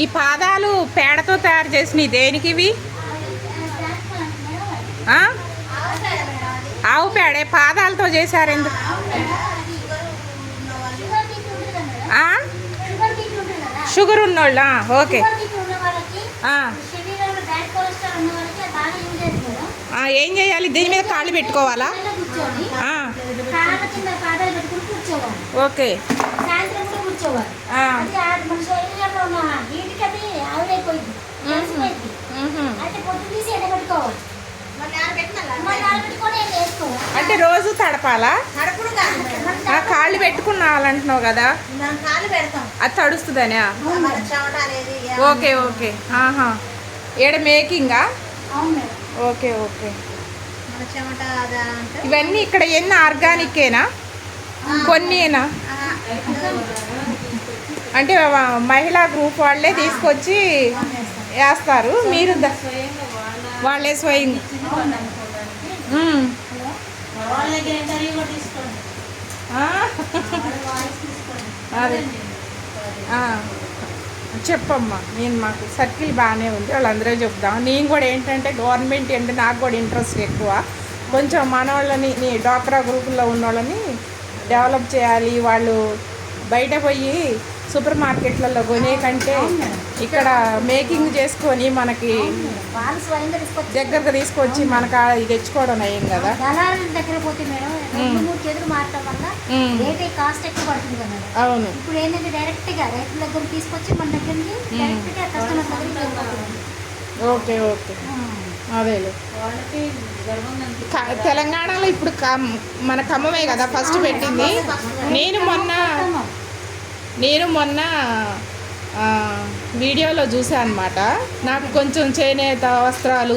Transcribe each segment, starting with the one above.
ఈ పాదాలు పేడతో తయారు చేసినవి దేనికి ఇవి? ఆవు పేడే పాదాలతో చేశారు ఎందుకు? షుగర్ ఉన్నోళ్ళ ఓకే. ఏం చేయాలి? దీని మీద కాళ్ళు పెట్టుకోవాలా? ఓకే. అంటే రోజు తడపాలా? కాళ్ళు పెట్టుకున్నావాలంటున్నావు కదా, అది తడుస్తుందనే. Okay okay. ఆహా, ఏడ మేకింగా? Okay okay. ఇవన్నీ ఇక్కడ ఎన్ని ఆర్గానికేనా? కొన్నేనా? అంటే మహిళా గ్రూప్ వాళ్ళే తీసుకొచ్చి వేస్తారు, మీరు వాళ్ళే స్వయం. అదే చెప్పమ్మా. నేను మాకు సర్కిల్ బాగానే ఉంది, వాళ్ళందరూ చెప్దాం. నేను కూడా ఏంటంటే గవర్నమెంట్ అంటే నాకు కూడా ఇంట్రెస్ట్ ఎక్కువ. కొంచెం మన వాళ్ళని డ్వాక్రా గ్రూపుల్లో ఉన్న వాళ్ళని డెవలప్ చేయాలి. వాళ్ళు బయట పోయి సూపర్ మార్కెట్లలో కొనే కంటే ఇక్కడ మేకింగ్ చేసుకొని మనకి దగ్గరకు తీసుకొచ్చి మనకు ఇది తెచ్చుకోవడం అయ్యింది కదా. దగ్గర పోతే మేడం 2-3 చేతులు మారటం వల్ల రేట్ కాస్ట్ ఎక్కువ పడుతుంది కదా. అవును. ఇప్పుడు ఏంటంటే డైరెక్ట్ గా రైతుల దగ్గర తీసుకొచ్చి మన దగ్గరికి డైరెక్ట్ గా కస్టమర్ దగ్గరికి. Okay okay. అదేలే. తెలంగాణలో ఇప్పుడు మన ఖమ్మమే కదా ఫస్ట్ పెట్టింది. నేను మొన్న వీడియోలో చూసాను అనమాట. నాకు కొంచెం చేనేత వస్త్రాలు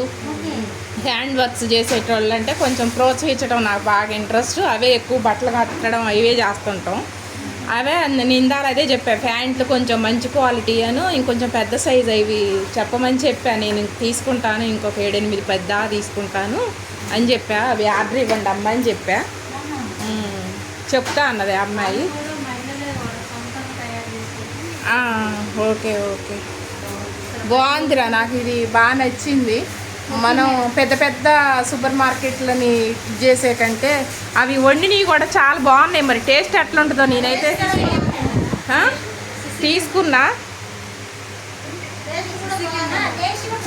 హ్యాండ్ వర్క్స్ చేసేటోళ్ళు అంటే కొంచెం ప్రోత్సహించడం నాకు బాగా ఇంట్రెస్ట్. అవే ఎక్కువ బట్టలు కట్టడం అవే చేస్తుంటాం. అవే నిందాలు అదే చెప్పా, ప్యాంట్లు కొంచెం మంచి క్వాలిటీ అను ఇంకొంచెం పెద్ద సైజ్ అవి చెప్పమని చెప్పాను. నేను తీసుకుంటాను, ఇంకొక 7-8 పెద్ద తీసుకుంటాను అని చెప్పా. అవి ఆర్డర్ ఇవ్వండి అమ్మ అని చెప్పా. చెప్తా అన్నది అమ్మాయి. Okay okay. బాగుందిరా, నాకు ఇది బాగా నచ్చింది. మనం పెద్ద పెద్ద సూపర్ మార్కెట్లని చేసే కంటే అవి వండినవి కూడా చాలా బాగున్నాయి. మరి టేస్ట్ ఎట్లా ఉంటుందో నేనైతే తీసుకున్నా.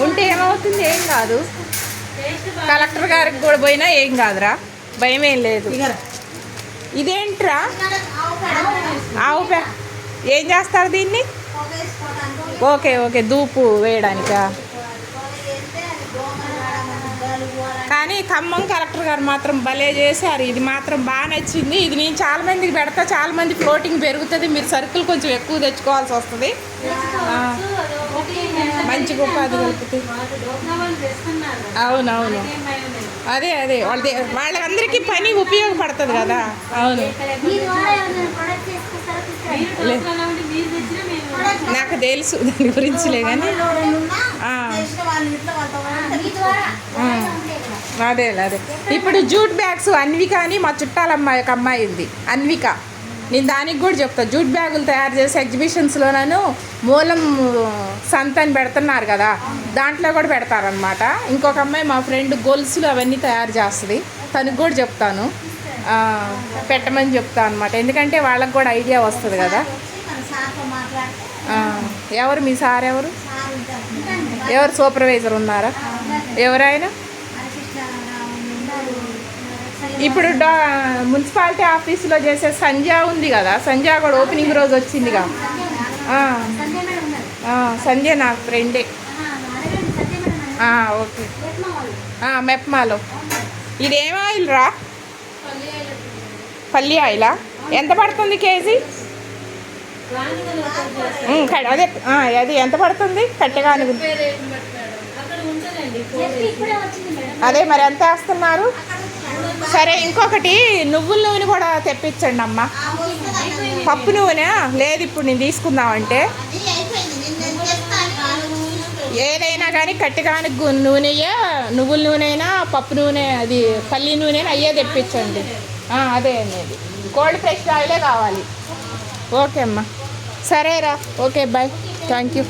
ఉంటే ఏమవుతుంది? ఏం కాదు. కలెక్టర్ గారికి కూడా పోయినా ఏం కాదురా, భయం ఏం లేదు. ఇదేంట్రా? ఆవు ఏం చేస్తారు దీన్ని? ఓకే ఓకే, ధూపు వేయడానికా? కానీ ఖమ్మం కలెక్టర్ గారు మాత్రం భలే చేశారు. ఇది మాత్రం బాగా నచ్చింది. ఇది నేను చాలా మందికి పెడతా, చాలా మంది ఫ్లోటింగ్ పెరుగుతుంది. మీరు సరుకులు కొంచెం ఎక్కువ తెచ్చుకోవాల్సి వస్తుంది. మంచి ఉపాధి కలుపుతుంది. అవునవును, అదే అదే వాళ్ళందరికీ పని ఉపయోగపడుతుంది కదా. అవును, నాకు తెలుసు దాని గురించిలే కానీ అదే అదే. ఇప్పుడు జూట్ బ్యాగ్స్ అన్విక అని మా చుట్టాలమ్మాయి ఒక అమ్మాయి ఉంది, అన్విక. నేను దానికి కూడా చెప్తా. జూట్ బ్యాగులు తయారు చేసి ఎగ్జిబిషన్స్లోనూ మూలం సంత అని పెడుతున్నారు కదా, దాంట్లో కూడా పెడతారనమాట. ఇంకొక అమ్మాయి మా ఫ్రెండ్ గొలుసులు అవన్నీ తయారు చేస్తుంది, తనకు కూడా చెప్తాను పెట్టమని చెప్తాను అనమాట. ఎందుకంటే వాళ్ళకి కూడా ఐడియా వస్తుంది కదా. మన సార్తో మాట్లాడితే ఎవరు మీ సార్? ఎవరు సార్ ఉంటారు. ఎవరు సూపర్వైజర్ ఉన్నారా? ఎవరైనా ఇప్పుడు మున్సిపాలిటీ ఆఫీసులో చేసే సంధ్య ఉంది కదా, సంధ్య కూడా ఓపెనింగ్ రోజు వచ్చిందిగా. సంధ్య నా ఫ్రెండే. ఓకే, మెప్మాలో. ఇదేం ఆయిల్ రా? పల్లి ఆయిలా? ఎంత పడుతుంది కేజీ? అదే అది ఎంత పడుతుంది? కట్టెగానుగు. అదే మరి ఎంత వేస్తున్నారు? సరే, ఇంకొకటి నువ్వుల నూనె కూడా తెప్పించండి అమ్మ. పప్పు నూనె లేదు ఇప్పుడు నేను తీసుకుందామంటే. ఏదైనా కానీ కట్టెగానుగు నూనెయే, నువ్వుల నూనె అయినా పప్పు నూనె, అది పల్లి నూనె అయ్యే తెప్పించండి. అదే అనేది కోల్డ్ ఫ్రెష్ ఆయిలే కావాలి. ఓకే అమ్మా, సరేరా. Okay, bye, thank you.